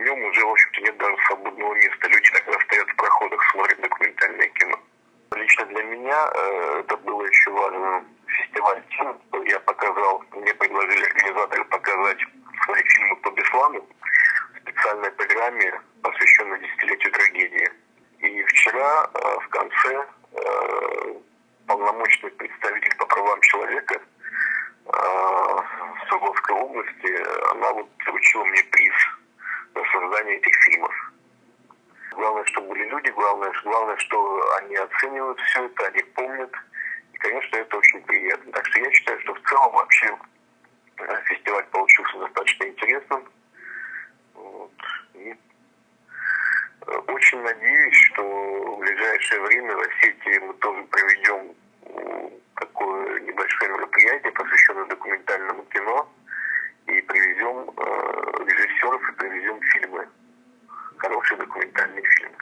нем уже, в общем-то, нет даже свободного места. Люди так стоят в проходах, смотрят документальное кино. Лично для меня это было еще важно. Фестиваль тем, что я показал, мне предложили организаторы показать свои фильмы по Беслану в специальной программе, посвященной десятилетию трагедии. И вчера в конце полномочный представитель по правам человека Свердловской области, она вот вручила мне приз за создание этих фильмов. Главное, чтобы были люди, главное, что они оценивают все это, они помнят. И, конечно, это очень приятно. Так что я считаю, что в целом вообще фестиваль получился достаточно интересным. Вот. И очень надеюсь, что в ближайшее время в Осетии мы тоже проведем такое небольшое мероприятие, посвященное документальному кино, и привезем режиссеров и привезем фильмы, хорошие документальные фильмы.